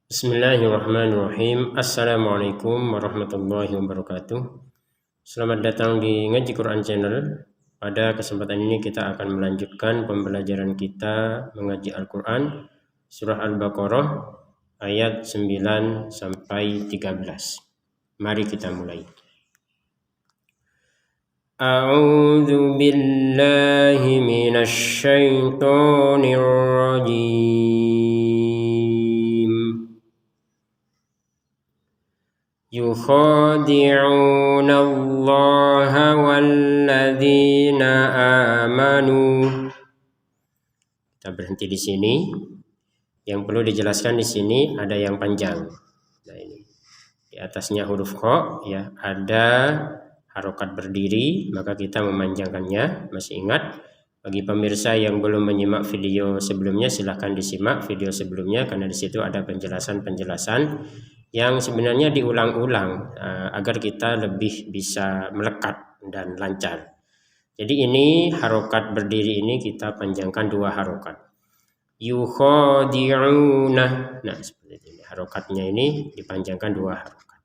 Bismillahirrahmanirrahim. Assalamualaikum warahmatullahi wabarakatuh. Selamat datang di Ngaji Quran Channel. Pada kesempatan ini kita akan melanjutkan pembelajaran kita mengaji Al-Quran Surah Al-Baqarah ayat 9 sampai 13. Mari kita mulai. A'udzu billahi minasy syaithanir rajim. يخادعون الله والذين آمنوا. Kita berhenti di sini. Yang perlu dijelaskan di sini ada yang panjang. Nah ini di atasnya huruf kha ya, ada harokat berdiri, maka kita memanjangkannya. Masih ingat? Bagi pemirsa yang belum menyimak video sebelumnya, silahkan disimak video sebelumnya karena di situ ada penjelasan-penjelasan yang sebenarnya diulang-ulang agar kita lebih bisa melekat dan lancar. Jadi ini harokat berdiri ini kita panjangkan 2 harokat. Yukhadi'una. Nah seperti ini. Harokatnya ini dipanjangkan 2 harokat.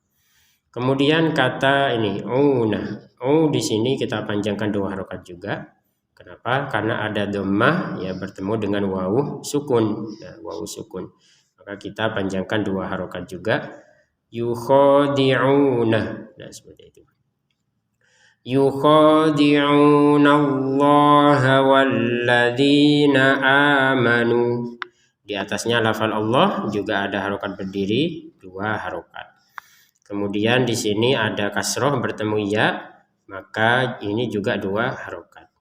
Kemudian kata ini una. Di sini kita panjangkan 2 harokat juga. Kenapa? Karena ada dhammah ya bertemu dengan wawu sukun. Nah, wawu sukun. Maka kita panjangkan 2 harokat juga. Yukhadi'una. Nah seperti itu. Yukhadi'una Allah walladzina amanu. Di atasnya lafal Allah juga ada harokat berdiri 2 harokat. Kemudian di sini ada kasroh bertemu ya, maka ini juga 2 harokat.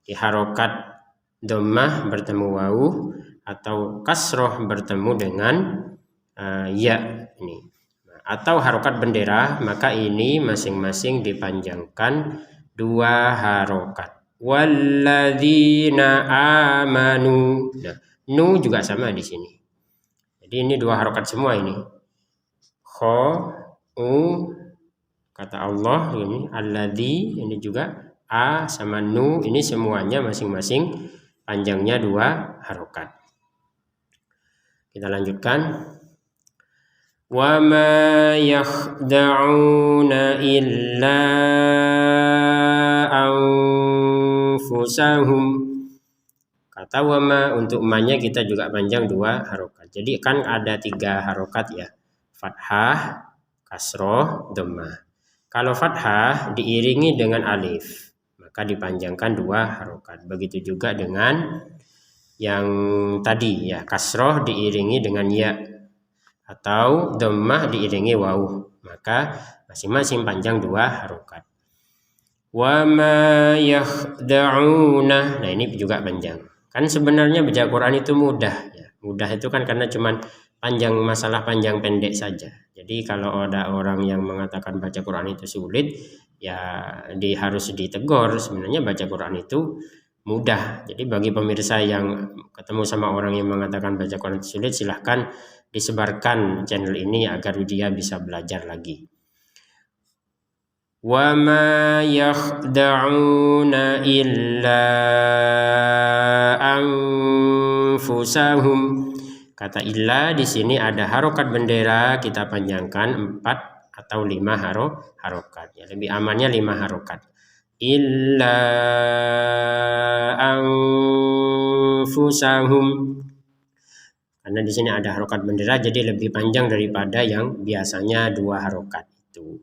Di harokat dhammah bertemu wawu atau kasroh bertemu dengan ya ini. Atau harokat bendera, maka ini masing-masing dipanjangkan 2 harokat. Walladzina amanu. Nah, nu juga sama di sini. Jadi ini 2 harokat semua ini. Kha, u, kata Allah ini, alladzi ini juga a sama nu, ini semuanya masing-masing panjangnya 2 harokat. Kita lanjutkan. Wa ma yakhda'una illa anfusahum. Kata wa ma, untuk ma-nya kita juga panjang 2 harokat. Jadi kan ada 3 harokat ya. Fathah, kasroh, dhammah. Kalau fathah diiringi dengan alif, maka dipanjangkan 2 harokat. Begitu juga dengan yang tadi ya, kasroh diiringi dengan ya atau dhammah diiringi wawu, maka masing-masing panjang 2 harokat. Wa ma yakhda'una. Nah ini juga panjang. Kan sebenarnya baca Quran itu mudah ya. Mudah itu kan karena cuman panjang, masalah panjang pendek saja. Jadi kalau ada orang yang mengatakan baca Quran itu sulit, ya harus ditegur. Sebenarnya baca Quran itu mudah. Jadi bagi pemirsa yang ketemu sama orang yang mengatakan baca Quran itu sulit, silahkan disebarkan channel ini agar dia bisa belajar lagi. Wa ma yakhda'una illa anfusahum. Kata illa di sini ada harokat bendera, kita panjangkan 4 atau 5 harokat. Ya, lebih amannya 5 harokat. Illa anfusahum. Karena di sini ada harokat bendera, jadi lebih panjang daripada yang biasanya 2 harokat itu.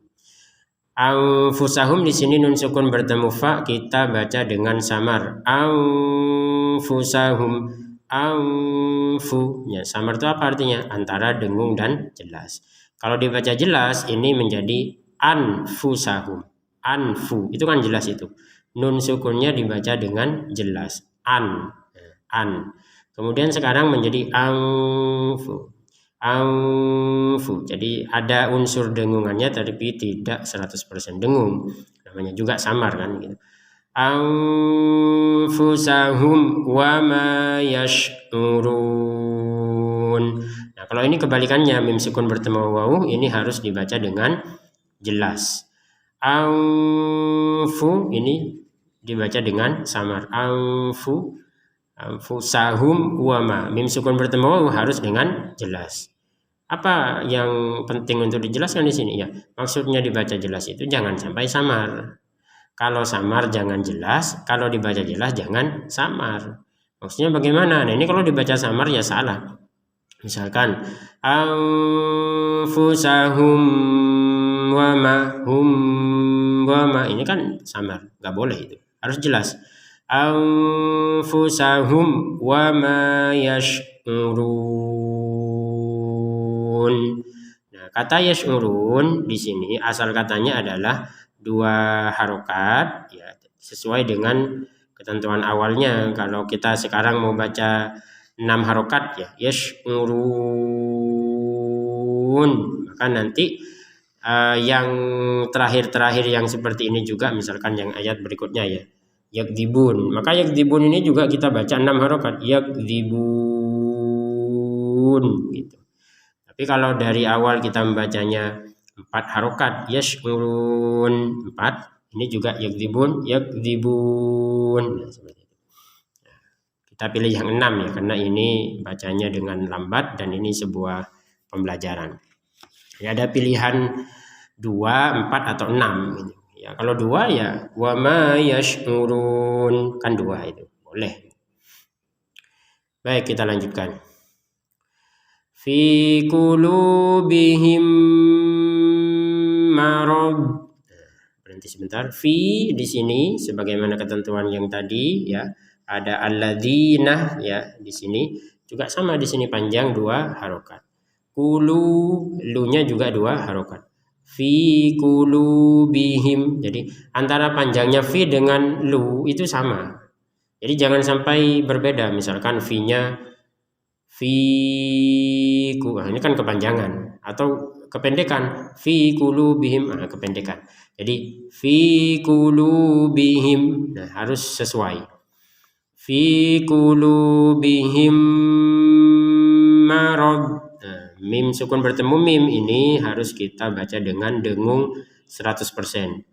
Anfusahum di sini nun sukun bertemu fa, kita baca dengan samar. Anfusahum, anfu. Ya, samar itu apa artinya? Antara dengung dan jelas. Kalau dibaca jelas, ini menjadi anfusahum. Anfu, itu kan jelas itu. Nun sukunnya dibaca dengan jelas. An. Kemudian sekarang menjadi anfu. Jadi ada unsur dengungannya tapi tidak 100% dengung. Namanya juga samar kan gitu. Anfusahum wa ma yash'urun. Nah, kalau ini kebalikannya, mim sukun bertemu wawu, ini harus dibaca dengan jelas. Anfu ini dibaca dengan samar. Anfusahum wa ma, mim sukun bertemu harus dengan jelas. Apa yang penting untuk dijelaskan di sini ya? Maksudnya dibaca jelas itu jangan sampai samar. Kalau samar jangan jelas, kalau dibaca jelas jangan samar. Maksudnya bagaimana? Nah, ini kalau dibaca samar ya salah. Misalkan anfusahum wa ma ini kan samar, nggak boleh itu. Harus jelas. Anfusahum wa ma yash'urun. Nah, kata yash'urun di sini asal katanya adalah 2 harokat ya, sesuai dengan ketentuan awalnya. Kalau kita sekarang mau baca 6 harokat ya, yash'urun, maka nanti yang terakhir-terakhir yang seperti ini juga, misalkan yang ayat berikutnya ya, yakdibun, maka yakdibun ini juga kita baca 6 harokat, yakdibun gitu. Tapi kalau dari awal kita membacanya 4 harokat, yash'urun 4, ini juga yakdibun, yakdibun. Nah, seperti itu. Nah, kita pilih yang 6 ya, karena ini bacanya dengan lambat dan ini sebuah pembelajaran. Ya, ada pilihan 2, 4 atau 6 gitu. Ya, kalau 2 ya wa ma yash'urun, kan 2 itu boleh. Baik, kita lanjutkan. Fi qulubihim marad. Berhenti sebentar. Fi di sini sebagaimana ketentuan yang tadi ya, ada alladzina ya, di sini juga sama, di sini panjang 2 harokat. Kulu, lu-nya juga 2 harokat. Fi qulubihim. Jadi antara panjangnya fi dengan lu itu sama. Jadi jangan sampai berbeda. Misalkan fi-nya fiku, ini kan kepanjangan, atau kependekan fi qulubihim, kependekan. Jadi fi qulubihim, nah harus sesuai. Fi qulubihim marad. Nah, mim sukun bertemu mim ini harus kita baca dengan dengung 100%.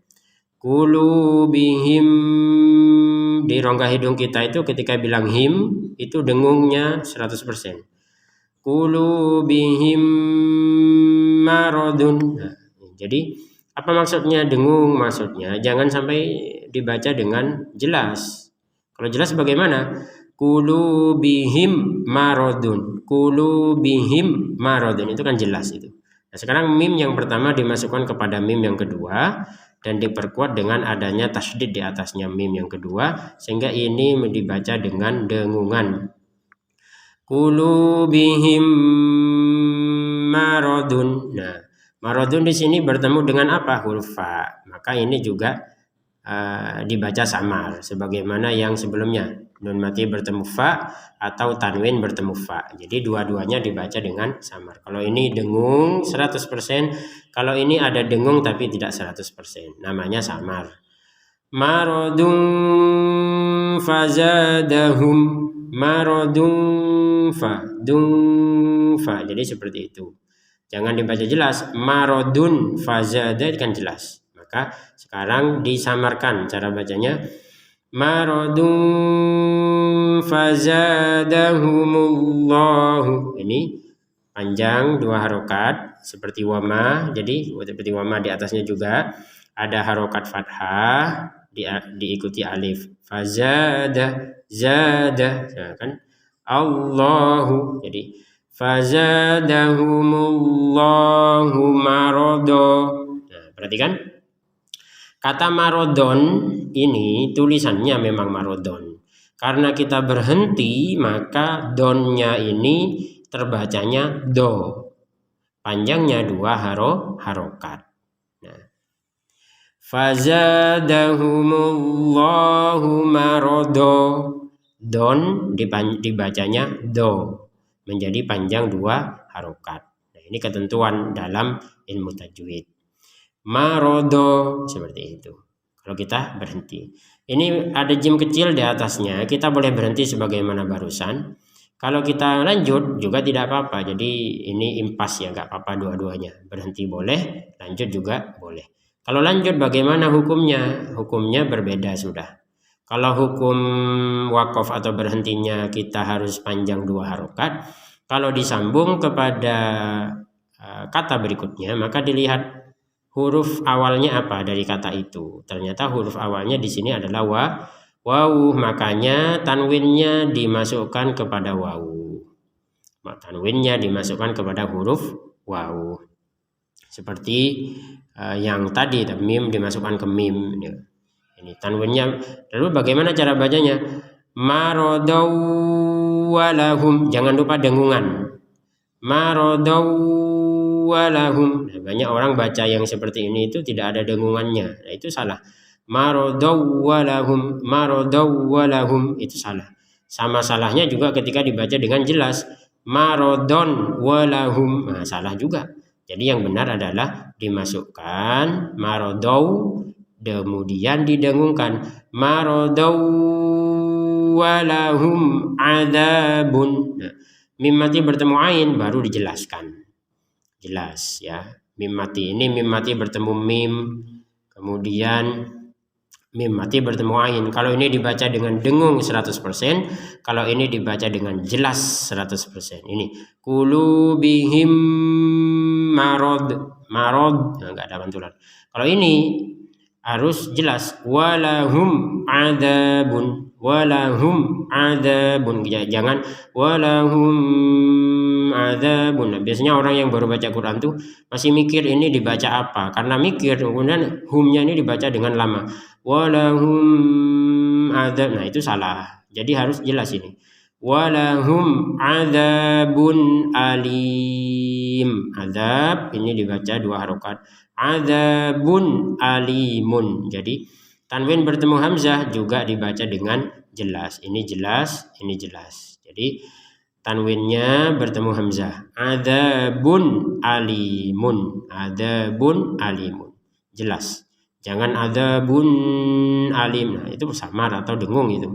Qulubihim, di rongga hidung kita itu ketika bilang him itu dengungnya 100%. Qulubihim maradun. Nah, jadi apa maksudnya dengung? Maksudnya jangan sampai dibaca dengan jelas. Kalau jelas bagaimana? Qulubihim maradun. Qulubihim maradun, itu kan jelas itu. Nah, sekarang mim yang pertama dimasukkan kepada mim yang kedua dan diperkuat dengan adanya tasydid di atasnya mim yang kedua, sehingga ini dibaca dengan dengungan. Qulubihim maradun. Nah, maradun di sini bertemu dengan apa? Huruf fa. Maka ini juga dibaca samar sebagaimana yang sebelumnya. Nun mati bertemu fa atau tanwin bertemu fa. Jadi dua-duanya dibaca dengan samar. Kalau ini dengung 100%, kalau ini ada dengung tapi tidak 100%, namanya samar. Maradun fazadahum, maradun fa, dung fa. Jadi seperti itu. Jangan dibaca jelas. Maradun fazada kan jelas. Maka sekarang disamarkan cara bacanya. Maradun fazadahumullahu. Ini panjang 2 harokat seperti wama. Jadi seperti wama di atasnya juga ada harokat fathah diikuti alif. Fazada, zada, nah, kan Allahu. Jadi fazadahumullahu marado. Nah, perhatikan kata marodon ini tulisannya memang marodon. Karena kita berhenti maka donnya ini terbacanya do. Panjangnya 2 harokat. Nah, fazadahumullahu marado. Don dibacanya do, menjadi panjang 2 harokat. Nah, ini ketentuan dalam ilmu tajwid. Marodo seperti itu. Kalau kita berhenti, ini ada jim kecil di atasnya, kita boleh berhenti sebagaimana barusan. Kalau kita lanjut juga tidak apa-apa. Jadi ini impas ya, nggak apa-apa dua-duanya. Berhenti boleh, lanjut juga boleh. Kalau lanjut bagaimana hukumnya? Hukumnya berbeda sudah. Kalau hukum wakaf atau berhentinya kita harus panjang 2 harokat. Kalau disambung kepada kata berikutnya, maka dilihat huruf awalnya apa dari kata itu. Ternyata huruf awalnya di sini adalah wawu, makanya tanwinnya dimasukkan kepada wawu. Tanwinnya dimasukkan kepada huruf wawu. Seperti yang tadi, mim dimasukkan ke mim. Ini tanwinnya. Lalu bagaimana cara bacanya? Marodaw walahum, jangan lupa dengungan. Marodaw walahum. Nah, banyak orang baca yang seperti ini itu tidak ada dengungannya. Nah, itu salah. Marodaw walahum itu salah. Sama salahnya juga ketika dibaca dengan jelas. Marodon walahum. Nah, salah juga. Jadi yang benar adalah dimasukkan marodaw, kemudian didengungkan marodaw walahum adabun. Nah, mim mati bertemu ain baru dijelaskan. Jelas ya. Mim mati ini mim mati bertemu mim, kemudian mim mati bertemu ain. Kalau ini dibaca dengan dengung 100%, kalau ini dibaca dengan jelas 100%. Ini kulubihim marod, nah, enggak ada pantulan. Kalau ini harus jelas walahum adabun, jangan walahum adabun. Nah, biasanya orang yang baru baca Quran tuh masih mikir ini dibaca apa, karena mikir kemudian humnya ini dibaca dengan lama. Walahum adab, nah itu salah. Jadi harus jelas ini. Walahum adabun alim. Adab ini dibaca 2 harokat. Adabun alimun. Jadi tanwin bertemu hamzah juga dibaca dengan jelas. Ini jelas, ini jelas. Jadi tanwinnya bertemu hamzah. Adabun alimun. Adabun alimun. Jelas. Jangan adabun alim. Nah, itu samar atau dengung itu.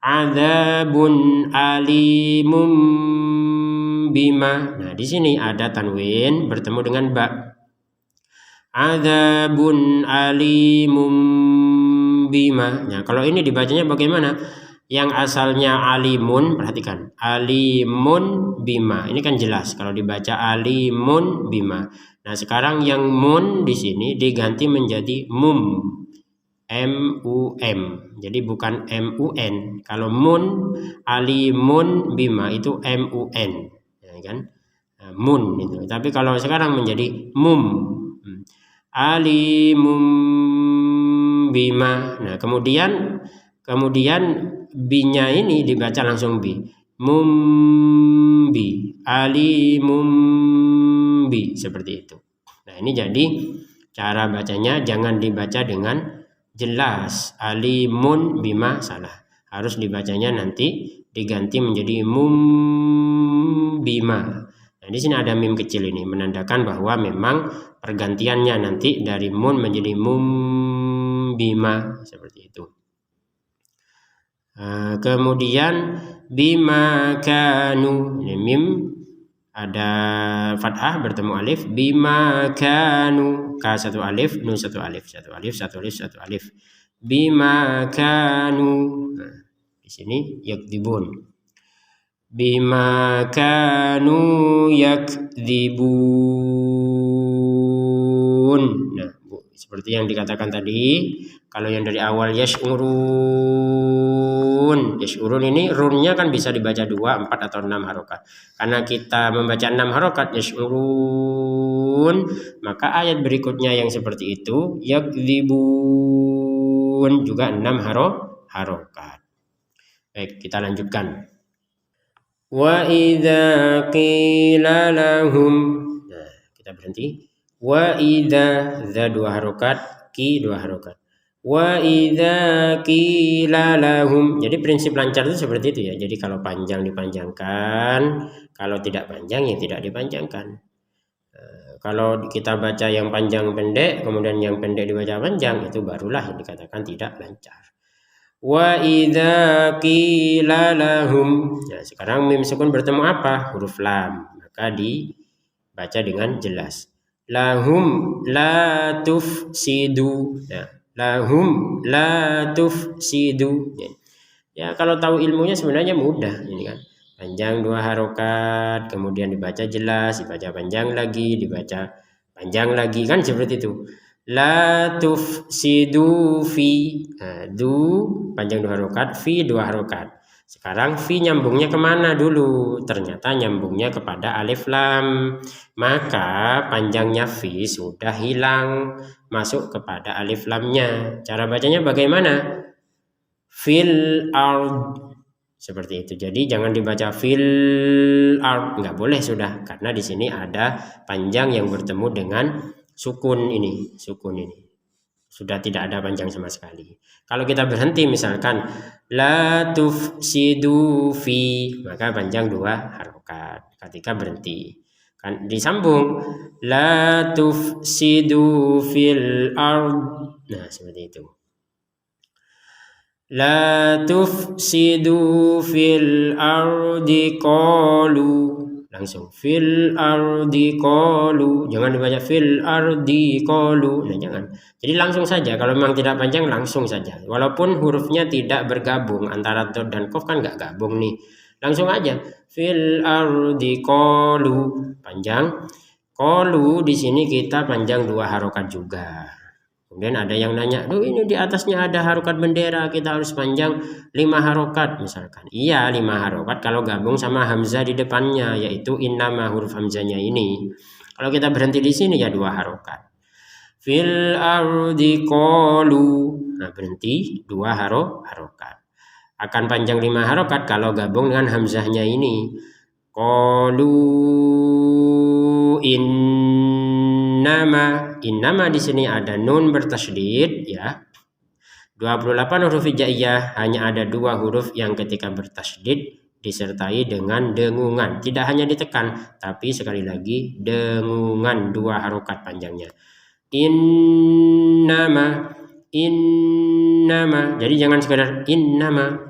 Adabun alimum bima. Nah, di sini ada tanwin bertemu dengan ba. Adabun alimum bima. Nah, kalau ini dibacanya bagaimana? Yang asalnya alimun, perhatikan. Alimun bima. Ini kan jelas kalau dibaca alimun bima. Nah, sekarang yang mun di sini diganti menjadi mum. M-U-M. Jadi bukan M-U-N. Kalau mun, alimun bima itu M-U-N. Ya kan? Mun itu. Tapi kalau sekarang menjadi mum. Alimum bima. Nah, kemudian binya ini dibaca langsung bi. Mumbi. Alimum bi. Seperti itu. Nah, ini jadi cara bacanya jangan dibaca dengan jelas. Alimun bima salah. Harus dibacanya nanti diganti menjadi mum bima. Nah, di sini ada mim kecil ini menandakan bahwa memang pergantiannya nanti dari mun menjadi mum bima seperti itu. Kemudian bima kanu, ini mim ada fathah bertemu alif. Bima kanu, ka 1 alif, nun 1 alif, 1 alif, 1 alif, 1 alif. Bima kanu. Nah, di sini yakdibun. Bima kanu yakdibun. Nah, seperti yang dikatakan tadi, kalau yang dari awal yash'urun. Yash'urun ini runnya kan bisa dibaca 2, 4 atau 6 harokat. Karena kita membaca 6 harokat yash'urun, maka ayat berikutnya yang seperti itu yakdzibun juga 6 harokat. Baik, kita lanjutkan. Wa idza qila lahum. Nah, kita berhenti. Wa idza, za 2 harokat, ki 2 harokat. Wa idza qila lahum. Jadi prinsip lancar itu seperti itu ya. Jadi kalau panjang dipanjangkan, kalau tidak panjang ya tidak dipanjangkan. Kalau kita baca yang panjang pendek, kemudian yang pendek dibaca panjang, itu barulah yang dikatakan tidak lancar. Wa idza qila lahum. Nah, sekarang mim sukun bertemu apa? Huruf lam. Maka dibaca dengan jelas. Lahum la tufsidu. Nah, lahum la tufsidu. Ya, kalau tahu ilmunya sebenarnya mudah ini kan. panjang 2 harokat, kemudian dibaca jelas, dibaca panjang lagi, dibaca panjang lagi, kan seperti itu. La tufsidu fi, du panjang 2 harokat, fi 2 harokat. Sekarang fi nyambungnya kemana dulu? Ternyata nyambungnya kepada alif lam, maka panjangnya fi sudah hilang, masuk kepada alif lamnya. Cara bacanya bagaimana? Fil ard, seperti itu. Jadi jangan dibaca fil ard, nggak boleh sudah, karena di sini ada panjang yang bertemu dengan sukun ini, sudah tidak ada panjang sama sekali. Kalau kita berhenti misalkan la tufsidu fi, maka panjang 2 harokat ketika berhenti. Kan disambung la tufsidu fil ard, nah seperti itu. La tufsidu fil ardi qalu, langsung fil ardi qalu, jangan dibaca fil ardi qalu, nah jangan. Jadi langsung saja, kalau memang tidak panjang langsung saja, walaupun hurufnya tidak bergabung, antara dot dan qaf kan nggak gabung nih, langsung aja fil ardi qalu, panjang. Qalu di sini kita panjang 2 harokat juga. Kemudian ada yang nanya, ini di atasnya ada harokat bendera, kita harus panjang 5 harokat misalkan. Iya 5 harokat kalau gabung sama hamzah di depannya, yaitu innama, huruf hamzahnya ini. Kalau kita berhenti di sini ya 2 harokat. Fil ardi qalu, nah berhenti 2 harokat. Akan panjang 5 harokat kalau gabung dengan hamzahnya ini. Qalu innama di sini ada nun bertasydid ya. 28 huruf hijaiyah, hanya ada 2 huruf yang ketika bertasydid disertai dengan dengungan, tidak hanya ditekan tapi sekali lagi dengungan, 2 harokat panjangnya. Innama, jadi jangan sekedar innama.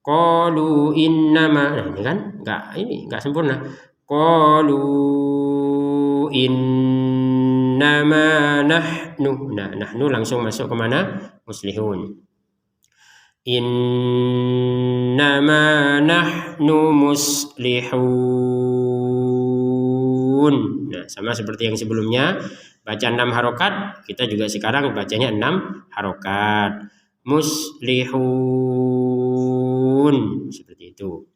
Qalu innama, nah ini kan enggak sempurna. Qalu innama nahnu, nah nahnu langsung masuk kemana? Muslihun. Innama nahnu muslihun. Nah sama seperti yang sebelumnya, baca 6 harokat, kita juga sekarang bacanya 6 harokat. Muslihun, seperti itu.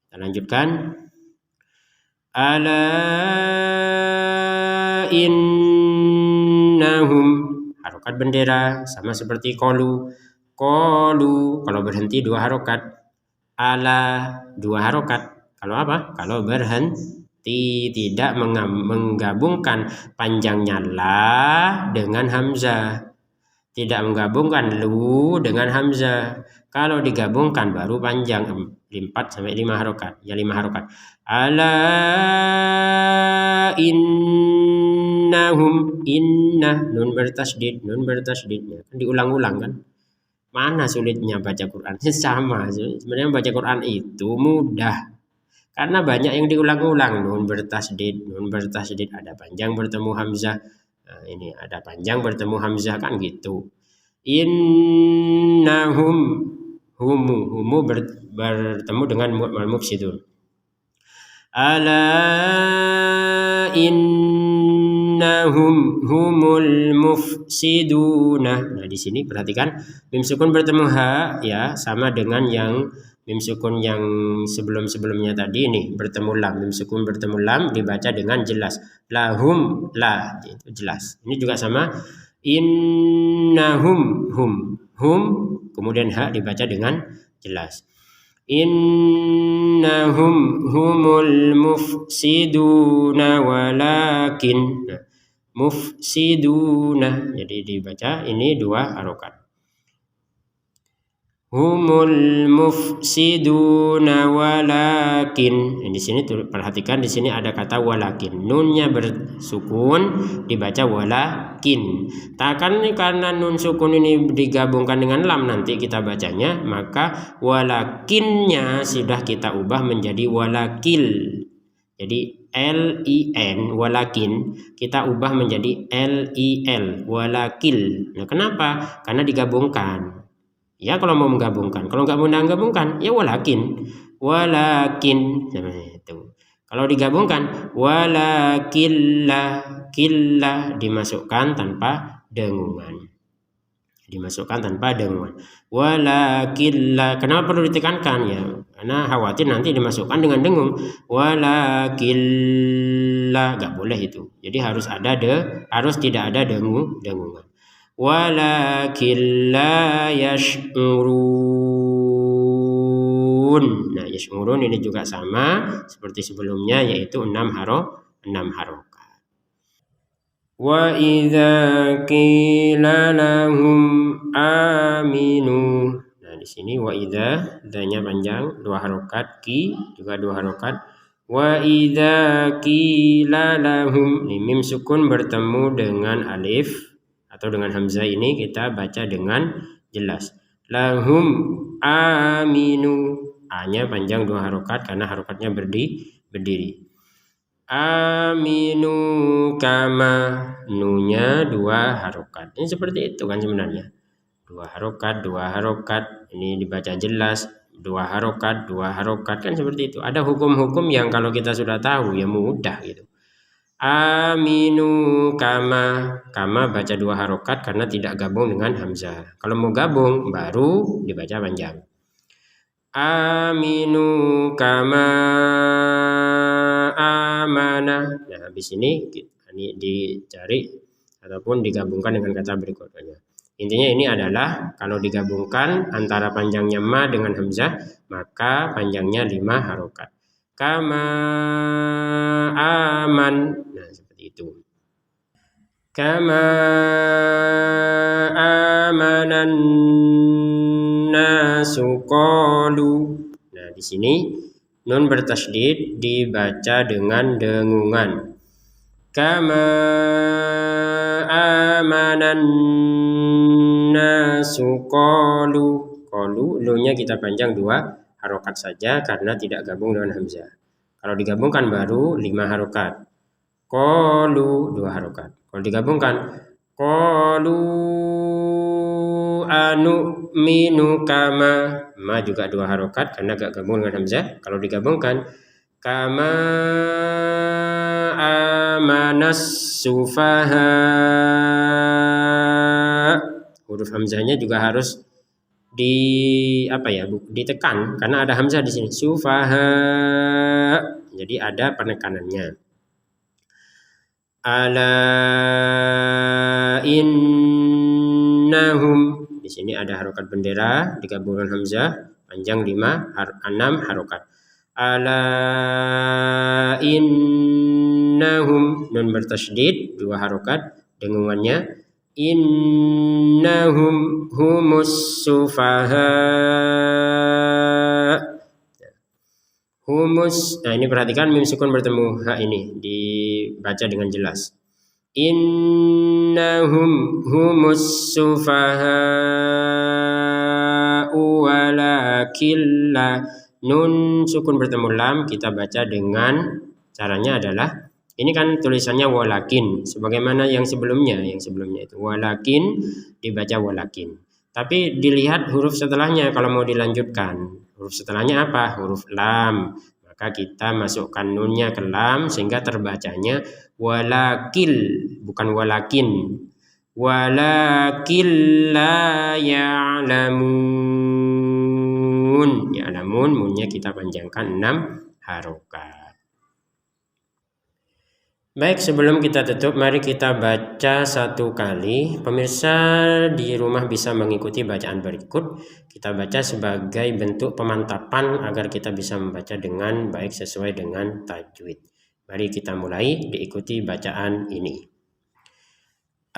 Kita lanjutkan. Ala innahum, harokat bendera sama seperti qalu. Kalau berhenti 2 harokat. Ala 2 harokat. Kalau apa? Kalau berhenti, tidak menggabungkan panjangnya la dengan hamzah, tidak menggabungkan lu dengan hamzah. Kalau digabungkan baru panjang 4 sampai 5 harokat. Ya 5 harokat. Ala innahum, inna nun bertasydid. Kan diulang-ulang kan. Mana sulitnya baca Quran? Sama. Sebenarnya baca Quran itu mudah. Karena banyak yang diulang-ulang. Nun bertasydid, ada panjang bertemu hamzah. Nah, ini ada panjang bertemu hamzah kan gitu. Innahum, humu bertemu dengan mufsidun. Ala innahum humul mufsiduna. Nah di sini perhatikan mim sukun bertemu ha ya, sama dengan yang mim sukun yang sebelumnya tadi ini bertemu lam. Mim sukun bertemu lam dibaca dengan jelas. Lahum, la itu jelas. Ini juga sama. Innahum, hum kemudian ha dibaca dengan jelas. Innahum humul mufsiduna walakin, nah, mufsiduna jadi dibaca ini 2 harokat. Humul mufsiduna walakin. Di sini perhatikan, di sini ada kata walakin. Nunnya bersukun dibaca walakin. Takkan karena nun sukun ini digabungkan dengan lam nanti kita bacanya, maka walakinnya sudah kita ubah menjadi walakil. Jadi lin walakin kita ubah menjadi lil walakil. Nah, kenapa? Karena digabungkan. Ya kalau mau menggabungkan, kalau nggak mau menggabungkan ya walakin. walakin. Itu. Kalau digabungkan walakilla, killa dimasukkan tanpa dengungan. Walakilla, kenapa perlu ditekankan ya? Karena khawatir nanti dimasukkan dengan dengung. Walakilla, enggak boleh itu. Jadi harus tidak ada dengungan. Walakilla yash'urun. Nah, yash'urun ini juga sama seperti sebelumnya, yaitu 6 harokat. Wa idza qila lahum aminu. Nah, di sini wa idza, dzanya panjang, 2 harokat, ki juga 2 harokat. Wa idza qila lahum, mim sukun bertemu dengan alif atau dengan hamzah, ini kita baca dengan jelas. Lahum aminu, a-nya panjang 2 harokat karena harokatnya berdiri. Aminu kama, nunya 2 harokat. Ini seperti itu kan sebenarnya. 2 harokat. Ini dibaca jelas. 2 harokat kan seperti itu. Ada hukum-hukum yang kalau kita sudah tahu ya mudah gitu. Aminu kama baca 2 harokat karena tidak gabung dengan hamzah. Kalau mau gabung baru dibaca panjang. Aminu kama amana. Nah, habis ini dicari ataupun digabungkan dengan kata berikutnya. Intinya ini adalah kalau digabungkan antara panjangnya ma dengan hamzah, maka panjangnya 5 harokat. Kama aman. Nah, seperti itu. Kama amanan nasu qalu. Nah, di sini nun bertasydid dibaca dengan dengungan. Kama amanan nasu qalu. Qalu, lu-nya kita panjang 2 harokat saja karena tidak gabung dengan hamzah. Kalau digabungkan baru 5 harokat. Qalu 2 harokat. Kalau digabungkan qalu anu minu kama, ma juga 2 harokat karena gak gabung dengan hamzah. Kalau digabungkan kama amanas sufaha, huruf hamzahnya juga harus ditekan karena ada hamzah di sini. Sufaha, jadi ada penekanannya. Ala innahum, di sini ada harokat bendera digabungkan hamzah panjang 6 harokat. Ala innahum, nun bertasydid 2 harokat, dengungannya innahum humus sufaha. Humus, nah ini perhatikan mim sukun bertemu ha, ini dibaca dengan jelas. Innahum humus sufaha walakilla, nun sukun bertemu lam kita baca dengan caranya adalah, ini kan tulisannya walakin sebagaimana yang sebelumnya itu walakin dibaca walakin. Tapi dilihat huruf setelahnya kalau mau dilanjutkan. Huruf setelahnya apa? Huruf lam. Maka kita masukkan nunnya ke lam sehingga terbacanya walakil, bukan walakin. Walakil la ya'lamun. Ya'lamun, munnya kita panjangkan 6 harokat. Baik, sebelum kita tutup, mari kita baca 1 kali. Pemirsa di rumah bisa mengikuti bacaan berikut. Kita baca sebagai bentuk pemantapan agar kita bisa membaca dengan baik sesuai dengan tajwid. Mari kita mulai, diikuti bacaan ini.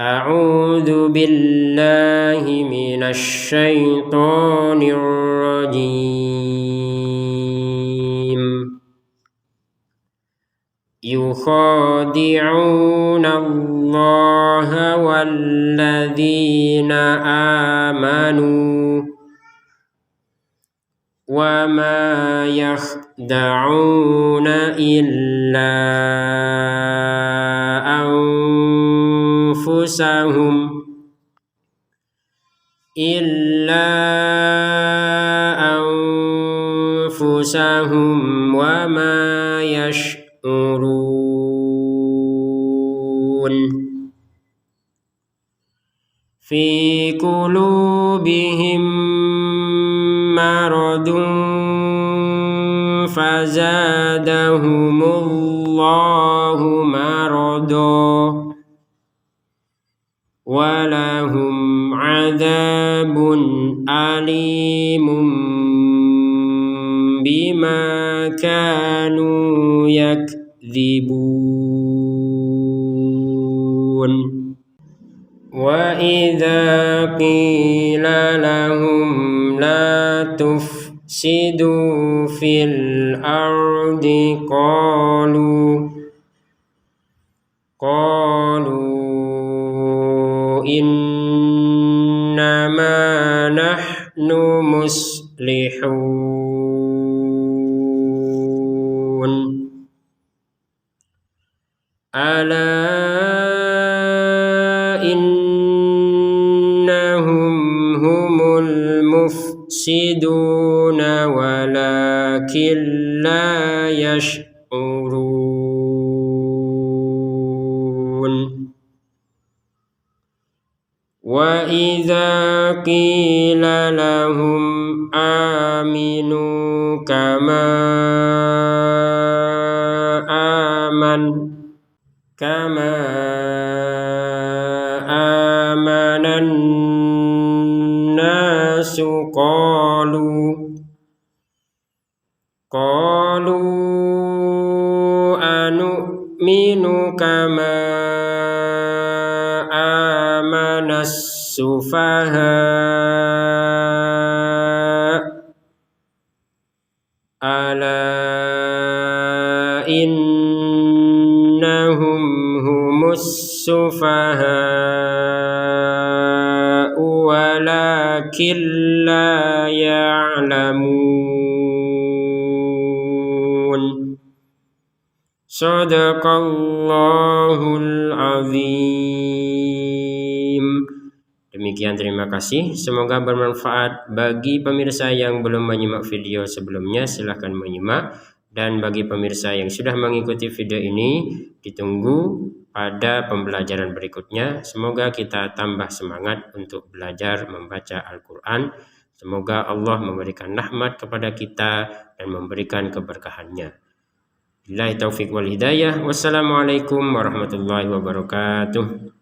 A'udzu billahi minasy syaithanir rajim. Yukhadi'una Allah walladzina amanu wa ma yakhda'una illa anfusahum لهم وما يشعرون في قلوبهم مرض فزادهم الله مرضا ولهم عذاب أليم بما كانوا يكذبون وإذا قيل لهم لا تفسدوا في الأرض قالوا إنما نحن مصلحون ألا إنهم هم المفسدون ولكن لا يشعرون وإذا قيل لهم آمنوا كما آمن الناس قالوا أنؤمن كما آمن السفهاء ألا إنهم هم السفهاء ولكن لا يعلمون Sadaqallahul azim. Demikian, terima kasih. Semoga bermanfaat. Bagi pemirsa yang belum menyimak video sebelumnya, silahkan menyimak. Dan bagi pemirsa yang sudah mengikuti video ini, ditunggu pada pembelajaran berikutnya. Semoga kita tambah semangat untuk belajar membaca Al-Quran. Semoga Allah memberikan rahmat kepada kita dan memberikan keberkahannya. Billahi taufiq wal hidayah. Wassalamualaikum warahmatullahi wabarakatuh.